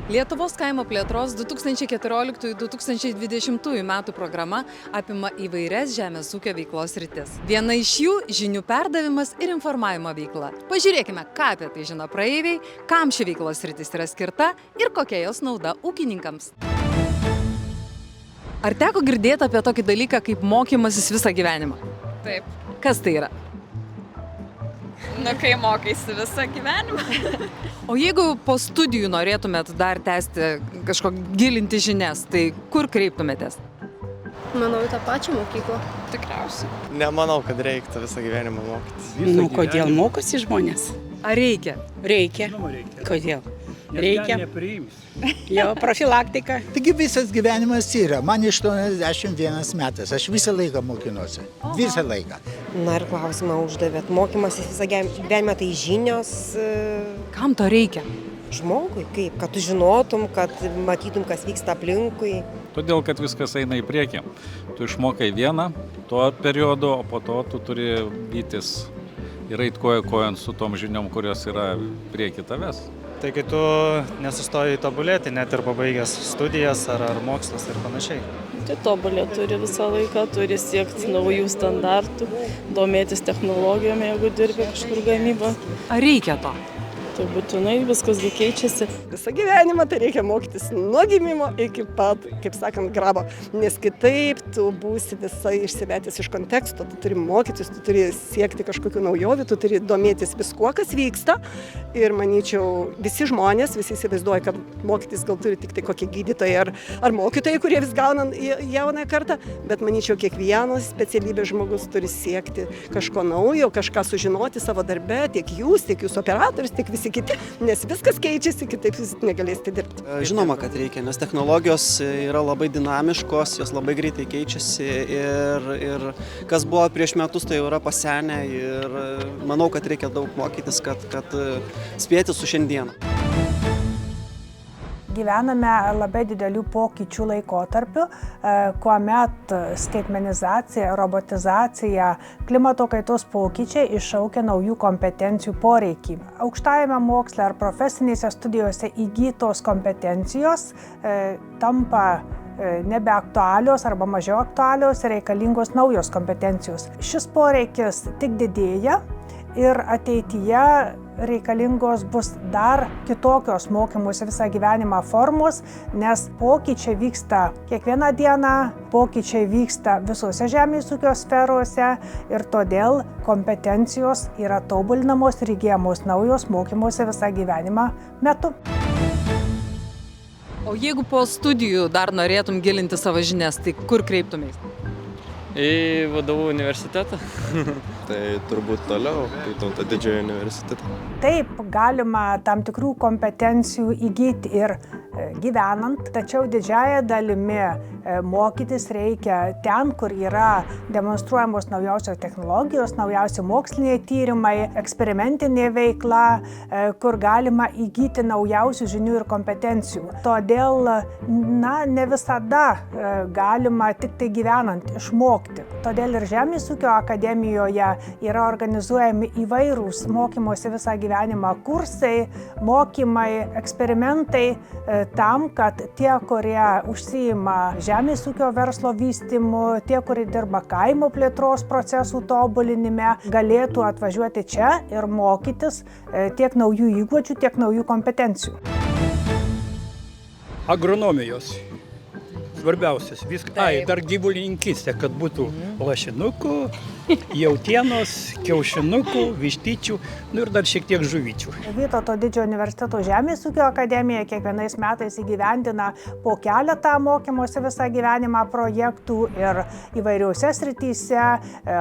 Lietuvos kaimo plėtros 2014–2020 metų programa apima įvairias žemės ūkio veiklos sritis. Viena iš jų – žinių perdavimas ir informavimo veikla. Pažiūrėkime, ką apie tai žino praeiviai, kam ši veiklos sritis yra skirta ir kokia jos nauda ūkininkams. Ar teko girdėti apie tokį dalyką kaip mokymasis visą gyvenimą? Taip. Kas tai yra? Nu, kai mokaisi visą gyvenimą. O jeigu po studijų norėtumėt dar tęsti gilinti žinias, tai kur kreiptumėtės? Manau, į tą pačią mokyklą. Tikriausiai. Nemanau, kad reiktų visą gyvenimą mokytis. Nu, kodėl mokosi žmonės? Ar reikia? Reikia. Kodėl? Reikia. Jo, profilaktika. Taigi visas gyvenimas yra. Man 81 metas. Aš visą laiką mokinuosi. Visą laiką. Na ir klausimą uždavėt. Mokymasis visą gyvenimą tai žinios Kam to reikia? žmogui, kaip, kad tu žinotum, kad matytum, kas vyksta aplinkui. Todėl, kad viskas eina į priekį. Tu išmokai vieną tuo periodu, o po to tu turi vytis ir eit koja kojon su tom žiniom, kurios yra prieki tavęs. Tai kai tu nesustoji tobulėti, net ir pabaigęs studijas ar mokslus ir panašiai. Tai tobulė turi visą laiką, turi siekti naujų standartų, domėtis technologijom, jeigu dirbi kažkur gamybą. Ar reikia to? Tai būtinai viskas keičiasi. Visą gyvenimą tai reikia mokytis nuo gimimo iki pat, kaip sakant, grabo. Nes kitaip tu būsi visai išsimetęs iš konteksto, tu turi mokytis, tu turi siekti kažkokių naujovių, tu turi domėtis viskuo, kas vyksta. Ir manyčiau, visi žmonės, visi įsivaizduoja, kad mokytis gal turi tik tai kokie gydytojai ar mokytojai, kurie vis gauna jaunąją kartą. Bet manyčiau, kiekvienas specialybės žmogus turi siekti kažko naujo, kažką sužinoti savo darbe, tiek jūsų operatorius, tiek visi kiti, nes viskas keičiasi, kitaip jūs negalėsite dirbti. Žinoma, kad reikia, nes technologijos yra labai dinamiškos, jos labai greitai keičiasi ir kas buvo prieš metus, tai jau yra pasenę ir manau, kad reikia daug mokytis, kad spėti su šiandieną. Gyvename labai didelių pokyčių laikotarpiu, kuomet skaitmenizacija, robotizacija, klimato kaitos pokyčiai iššaukia naujų kompetencijų poreikį. Aukštajame moksle ar profesinėse studijose įgytos kompetencijos tampa nebeaktualios arba mažiau aktualios ir reikalingos naujos kompetencijos. Šis poreikis tik didėja ir ateityje reikalingos bus dar kitokios mokymosi visą gyvenimą formos, nes pokyčiai vyksta kiekvieną dieną, pokyčiai vyksta visose žemės ūkio sferose ir todėl kompetencijos yra tobulinamos ir įgyjamos naujos mokymosi visą gyvenimą metu. O jeigu po studijų dar norėtum gilinti savo žinias, tai kur kreiptumės? Į vadovų universitetą. Tai turbūt toliau, Vytauto didžiojo universitetą. Taip, galima tam tikrų kompetencijų įgyti ir gyvenant, tačiau didžiąja dalimi mokytis reikia ten, kur yra demonstruojamos naujausios technologijos, naujausi moksliniai tyrimai, eksperimentinė veikla, kur galima įgyti naujausių žinių ir kompetencijų. Todėl, ne visada galima tik tai gyvenant išmokti. Todėl ir Žemės ūkio akademijoje yra organizuojami įvairūs mokymosi visą gyvenimą kursai, mokymai, eksperimentai tam, kad tie, kurie užsiima žemės ūkio verslo vystymu, tie, kurie dirba kaimo plėtros procesų tobulinime, galėtų atvažiuoti čia ir mokytis tiek naujų įgūdžių, tiek naujų kompetencijų. Agronomijos. Svarbiausias viskas. Dar gyvulininkystė, kad būtų lašinukų, jautienos, kiaušinukų, vištyčių, ir dar šiek tiek žuvyčių. Vytauto didžiojo universiteto Žemės ūkio akademija kiekvienais metais įgyvendina po keletą mokymosi visą gyvenimą projektų ir įvairiausiose srityse,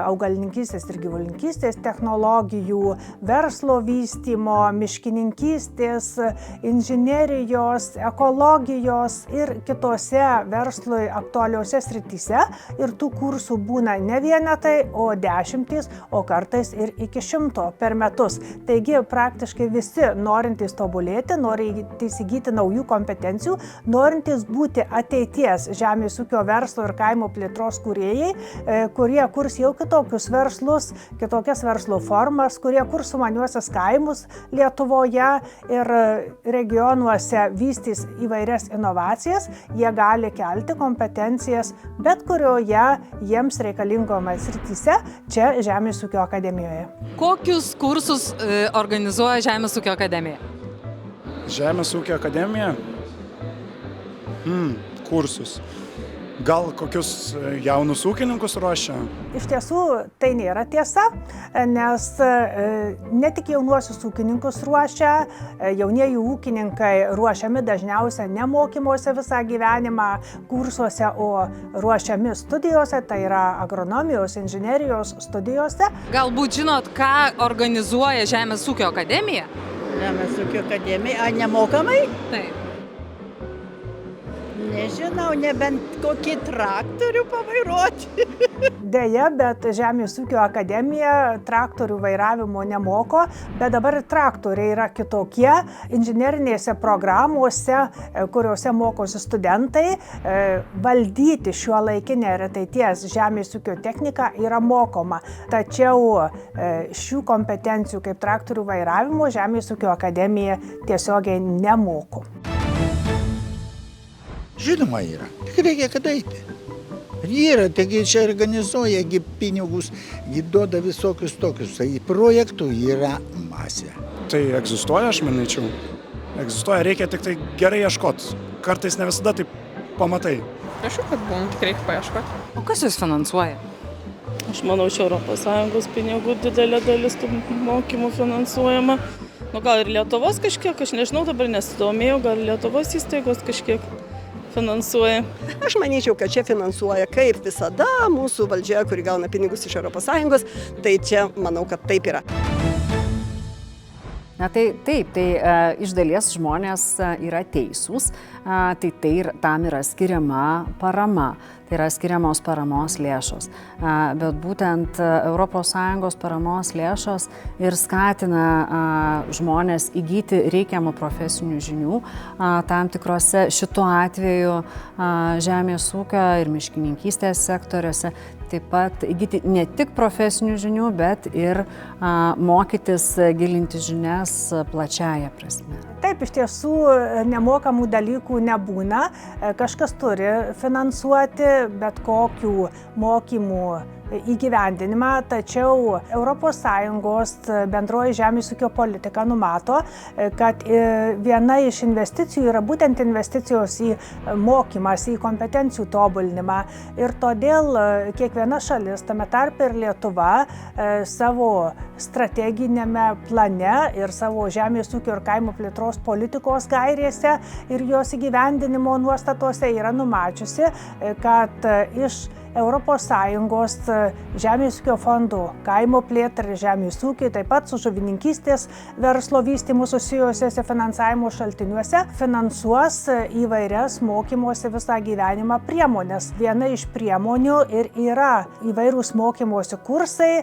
augalininkystės ir gyvulininkystės technologijų, verslo vystymo, miškininkystės, inžinerijos, ekologijos ir kitose verslo verslui aktualiuose srityse ir tų kursų būna ne vienetai, o dešimtys, o kartais ir iki 100 per metus. Taigi praktiškai visi norintys tobulėti, norintys įgyti naujų kompetencijų, norintys būti ateities žemės ūkio verslo ir kaimo plėtros kūrėjai, kurie kurs jau kitokius verslus, kitokias verslo formas, kurie kurs sumaniuosius kaimus Lietuvoje ir regionuose vystys įvairias inovacijas, jie gali kelti kompetencijas bet kurioje jiems reikalingomis srityse čia Žemės ūkio akademijoje. Kokius kursus organizuoja Žemės ūkio akademija? Žemės ūkio akademija? Kursus. Gal kokius jaunus ūkininkus ruošia? Iš tiesų, tai nėra tiesa, nes ne tik jaunuosius ūkininkus ruošia, jaunieji ūkininkai ruošiami dažniausiai ne mokymuose visą gyvenimą, kursuose, o ruošiami studijose, tai yra agronomijos, inžinerijos studijose. Galbūt žinot, ką organizuoja Žemės ūkio akademija? Žemės ūkio akademija, nemokamai? Taip. Nežinau, nebent kokį traktorių pavairuoti. Deja, bet Žemės ūkio akademija traktorių vairavimo nemoko, bet dabar traktoriai yra kitokie. Inžinerinėse programuose, kuriuose mokosi studentai, valdyti šiuolaikinę ir ateities žemės ūkio techniką yra mokoma. Tačiau šių kompetencijų kaip traktorių vairavimo Žemės ūkio akademija tiesiogiai nemoko. Žinoma yra, tik reikia kad eiti. Yra, taigi čia organizuoja pinigus, duoda visokius tokius, tai projektų yra masė. Tai egzistuoja, aš manyčiau. Egzistuoja, reikia tik tai gerai ieškoti. Kartais ne visada taip pamatai. Prašau, kad buvom, tik reikia paieškoti. O kas jūs finansuoja? Aš manau, iš ES pinigų didelė dalis tų mokymų finansuojama. Nu, gal ir Lietuvos kažkiek, aš nežinau, dabar nesidomėjau, gal Lietuvos įstaigos kažkiek finansuoja. Aš manyčiau, kad čia finansuoja kaip visada mūsų valdžia, kuri gauna pinigus iš ES, tai čia manau, kad taip yra. Na tai taip, iš dalies žmonės yra teisūs, tam yra skiriama parama. Tai yra skiriamos paramos lėšos. Bet būtent ES paramos lėšos ir skatina žmonės įgyti reikiamų profesinių žinių tam tikrose šituo atveju žemės ūkio ir miškininkystės sektoriuose. Taip pat įgyti ne tik profesinių žinių, bet ir mokytis gilinti žinias plačiaja prasme. Taip, iš tiesų nemokamų dalykų nebūna. Kažkas turi finansuoti bet kokių mokymų įgyvendinimą, tačiau ES bendroji žemės ūkio politika numato, kad viena iš investicijų yra būtent investicijos į mokymas, į kompetencijų tobulinimą. Ir todėl kiekviena šalis, tame tarpe ir Lietuva, savo strateginėme plane ir savo žemės ūkio ir kaimo plėtros politikos gairėse ir jos įgyvendinimo nuostatose yra numačiusi, kad iš ES žemės ūkio fondų kaimo plėtrai ir žemės ūkiai, taip pat su žuvininkystės verslo vystymu susijusiuose finansavimo šaltiniuose finansuos įvairias mokymosi visą gyvenimą priemonės. Viena iš priemonių ir yra įvairūs mokymosi kursai,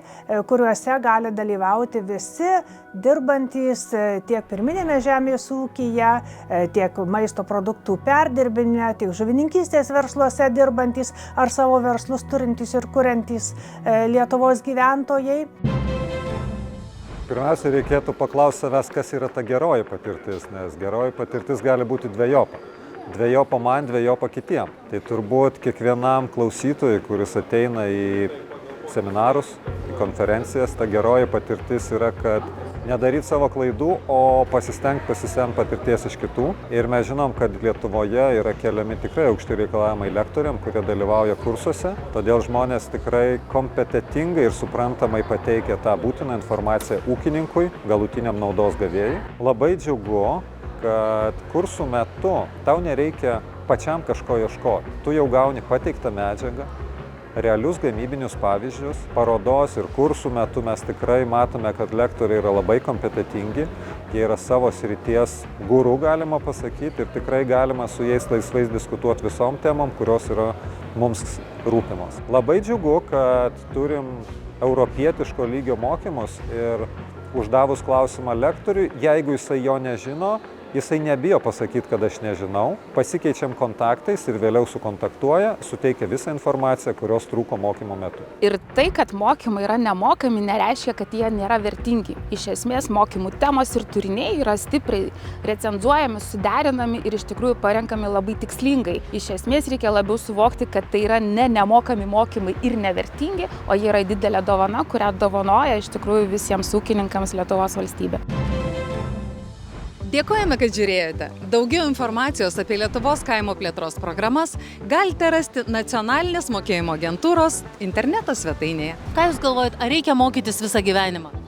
kuriuose gali dalyvauti visi dirbantys tiek pirminėme žemės ūkyje, tiek maisto produktų perdirbime, tiek žuvininkystės versluose dirbantys ar savo verslus turintys ir kuriantys Lietuvos gyventojai. Pirmiausia, reikėtų paklausti savęs, kas yra ta geroji patirtis, nes geroji patirtis gali būti dvejopa. Dvejopa man, dvejopa kitiem. Tai turbūt kiekvienam klausytojui, kuris ateina į seminarus, į konferencijas, ta geroji patirtis yra, kad nedaryti savo klaidų, o pasistengti pasisemti patirties iš kitų. Ir mes žinom, kad Lietuvoje yra keliami tikrai aukšti reikalavimai lektoriam, kurie dalyvauja kursuose. Todėl žmonės tikrai kompetentingai ir suprantamai pateikia tą būtiną informaciją ūkininkui, galutiniam naudos gavėjui. Labai džiugu, kad kursų metu tau nereikia pačiam kažko ieškoti. Tu jau gauni pateiktą medžiagą, realius gamybinius pavyzdžius. Parodos ir kursų metu mes tikrai matome, kad lektoriai yra labai kompetentingi, jie yra savo srities guru, galima pasakyti, ir tikrai galima su jais laisvai diskutuoti visom temom, kurios yra mums rūpimos. Labai džiugu, kad turim europietiško lygio mokymus ir uždavus klausimą lektoriui, jeigu jisai jo nežino, jisai nebijo pasakyti, kad aš nežinau, pasikeičiam kontaktais ir vėliau sukontaktuoja, suteikia visą informaciją, kurios trūko mokymo metu. Ir tai, kad mokymai yra nemokami, nereiškia, kad jie nėra vertingi. Iš esmės, mokymų temos ir turiniai yra stipriai recenzuojami, suderinami ir iš tikrųjų parenkami labai tikslingai. Iš esmės reikia labiau suvokti, kad tai yra nemokami mokymai ir nevertingi, o jie yra didelė dovana, kurią dovanoja iš tikrųjų visiems ūkininkams Lietuvos valstybė. Dėkojame, kad žiūrėjote. Daugiau informacijos apie Lietuvos kaimo plėtros programas galite rasti Nacionalinės mokėjimo agentūros interneto svetainėje. Ką Jūs galvojat, ar reikia mokytis visą gyvenimą?